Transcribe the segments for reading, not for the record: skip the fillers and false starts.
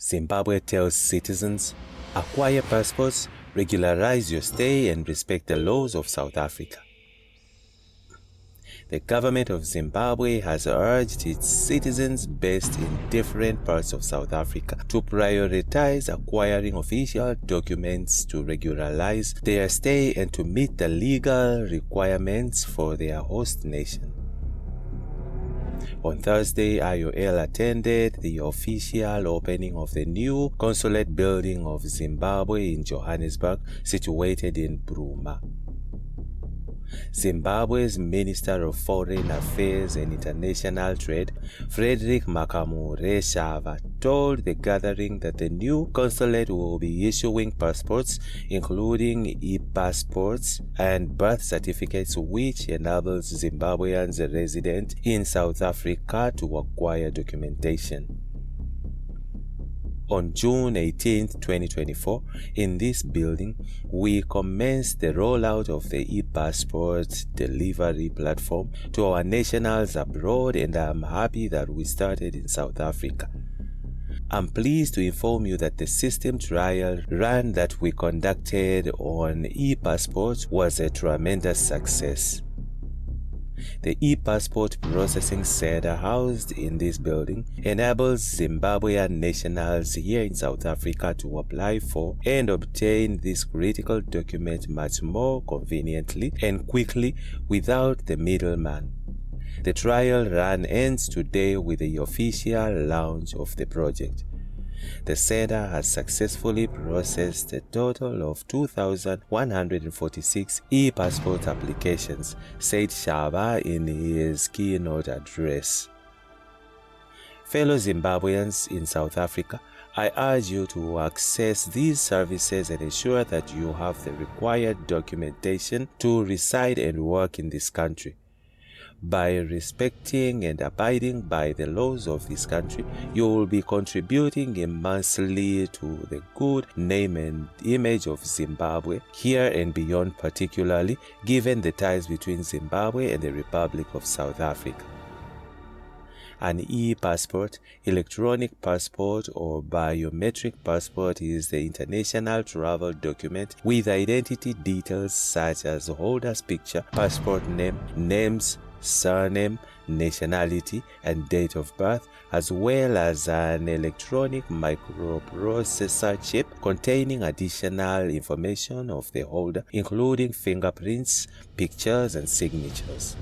Zimbabwe tells citizens, acquire passports, regularize your stay and respect the laws of South Africa. The government of Zimbabwe has urged its citizens based in different parts of South Africa to prioritize acquiring official documents to regularize their stay and to meet the legal requirements for their host nation. On Thursday, IOL attended the official opening of the new consulate building of Zimbabwe in Johannesburg, situated in Bruma. Zimbabwe's Minister of Foreign Affairs and International Trade, Frederick Makamure Shava, told the gathering that the new consulate will be issuing passports, including e-passports and birth certificates, which enables Zimbabweans resident in South Africa to acquire documentation. On June 18, 2024, in this building, we commenced the rollout of the e-passport delivery platform to our nationals abroad, and I'm happy that we started in South Africa. I'm pleased to inform you that the system trial run that we conducted on e-passports was a tremendous success. The e-passport processing center housed in this building enables Zimbabwean nationals here in South Africa to apply for and obtain this critical document much more conveniently and quickly without the middleman. The trial run ends today with the official launch of the project. The center has successfully processed a total of 2,146 e-passport applications, said Shava in his keynote address. Fellow Zimbabweans in South Africa, I urge you to access these services and ensure that you have the required documentation to reside and work in this country. By respecting and abiding by the laws of this country, you will be contributing immensely to the good name and image of Zimbabwe here and beyond, particularly given the ties between Zimbabwe and the Republic of South Africa. An e-passport, electronic passport, or biometric passport is the international travel document with identity details such as holder's picture, passport name, names, surname, nationality, and date of birth, as well as an electronic microprocessor chip containing additional information of the holder, including fingerprints, pictures, and signatures.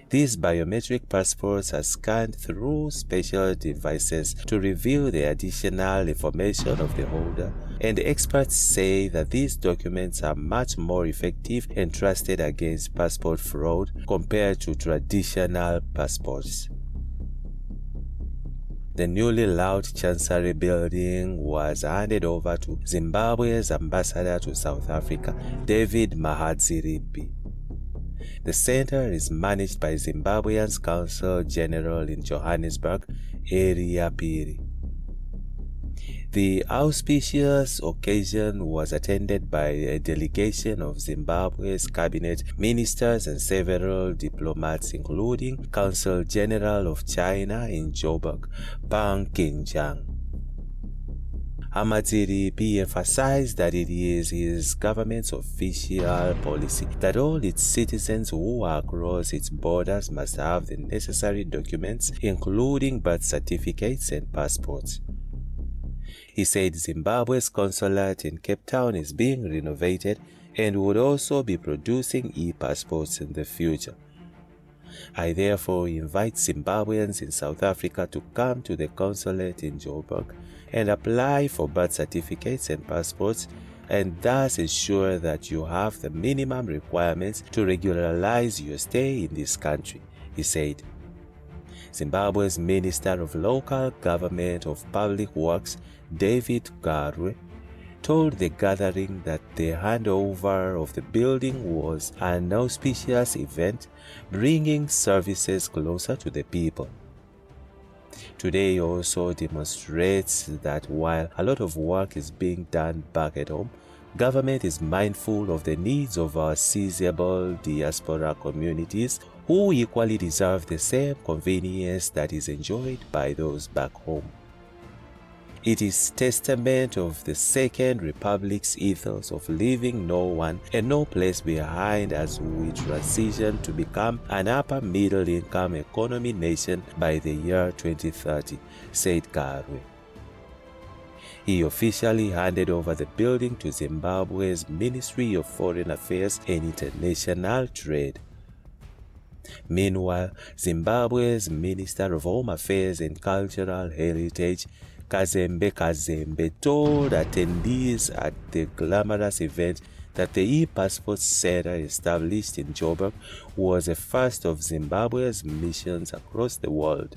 These biometric passports are scanned through special devices to reveal the additional information of the holder, and experts say that these documents are much more effective and trusted against passport fraud compared to traditional passports. The newly launched Chancery building was handed over to Zimbabwe's ambassador to South Africa, David Mahadziripi. The center is managed by Zimbabwean's Consul General in Johannesburg, Area Piri. The auspicious occasion was attended by a delegation of Zimbabwe's cabinet ministers and several diplomats, including Consul General of China in Joburg, Pang Qingjiang. Mahadziripi emphasized that it is his government's official policy that all its citizens who are across its borders must have the necessary documents, including birth certificates and passports. He said Zimbabwe's consulate in Cape Town is being renovated and would also be producing e-passports in the future. I therefore invite Zimbabweans in South Africa to come to the consulate in Joburg and apply for birth certificates and passports, and thus ensure that you have the minimum requirements to regularize your stay in this country, he said. Zimbabwe's Minister of Local Government of Public Works, David Garwe, told the gathering that the handover of the building was an auspicious event, bringing services closer to the people. Today also demonstrates that while a lot of work is being done back at home, government is mindful of the needs of our sizable diaspora communities who equally deserve the same convenience that is enjoyed by those back home. It is testament of the Second Republic's ethos of leaving no one and no place behind as we transition to become an upper middle income economy nation by the year 2030, said Karwe. He officially handed over the building to Zimbabwe's Ministry of Foreign Affairs and International Trade. Meanwhile, Zimbabwe's Minister of Home Affairs and Cultural Heritage, Kazembe told attendees at the glamorous event that the e-passport center established in Joburg was the first of Zimbabwe's missions across the world.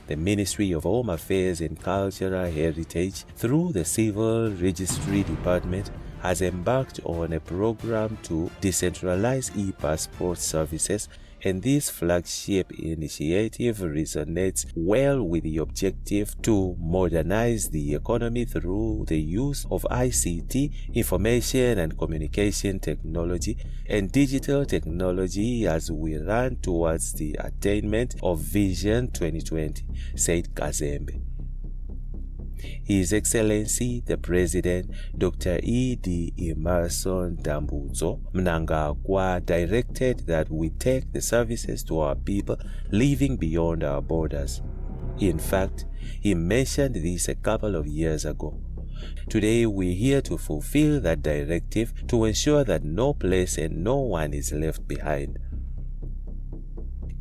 The Ministry of Home Affairs and Cultural Heritage, through the Civil Registry Department, has embarked on a program to decentralize e-passport services, and this flagship initiative resonates well with the objective to modernize the economy through the use of ICT, information and communication technology, and digital technology as we run towards the attainment of Vision 2020, said Kazembe. His Excellency the President, Dr. E.D. Emerson Dambudzo Mnangagwa, directed that we take the services to our people living beyond our borders. In fact, he mentioned this a couple of years ago. Today, we're here to fulfill that directive to ensure that no place and no one is left behind.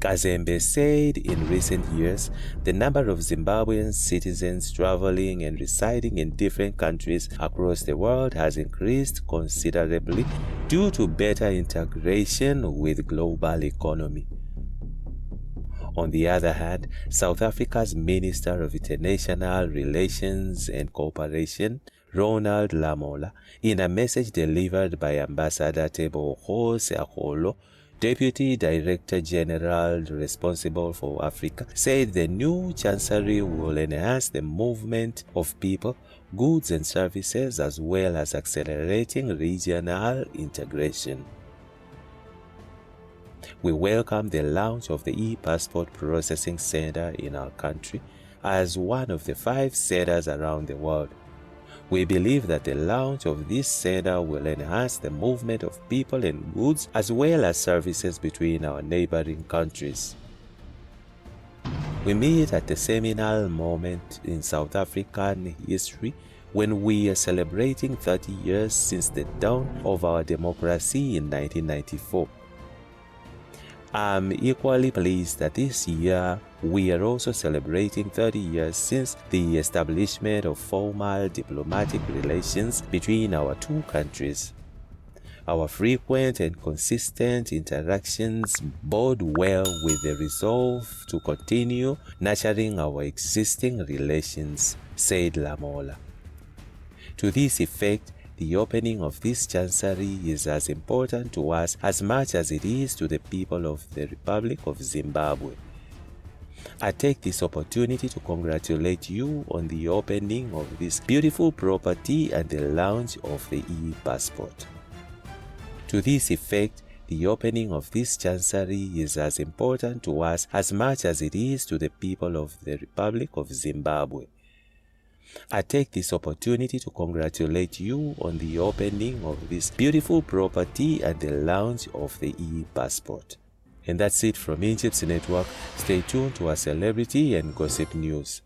Kazembe said in recent years, the number of Zimbabwean citizens traveling and residing in different countries across the world has increased considerably due to better integration with the global economy. On the other hand, South Africa's Minister of International Relations and Cooperation, Ronald Lamola, in a message delivered by Ambassador Teboho Seakgolo, Deputy Director General responsible for Africa, said the new Chancery will enhance the movement of people, goods and services as well as accelerating regional integration. We welcome the launch of the e-passport processing center in our country as one of the 5 centers around the world. We believe that the launch of this center will enhance the movement of people and goods as well as services between our neighboring countries. We meet at a seminal moment in South African history when we are celebrating 30 years since the dawn of our democracy in 1994. I'm equally pleased that this year we are also celebrating 30 years since the establishment of formal diplomatic relations between our two countries. Our frequent and consistent interactions bode well with the resolve to continue nurturing our existing relations, said Lamola. To this effect, the opening of this chancery is as important to us as much as it is to the people of the Republic of Zimbabwe. I take this opportunity to congratulate you on the opening of this beautiful property and the launch of the e-passport. To this effect, the opening of this chancery is as important to us as much as it is to the people of the Republic of Zimbabwe. I take this opportunity to congratulate you on the opening of this beautiful property and the launch of the e-passport. And that's it from INJIBS Network. Stay tuned to our celebrity and gossip news.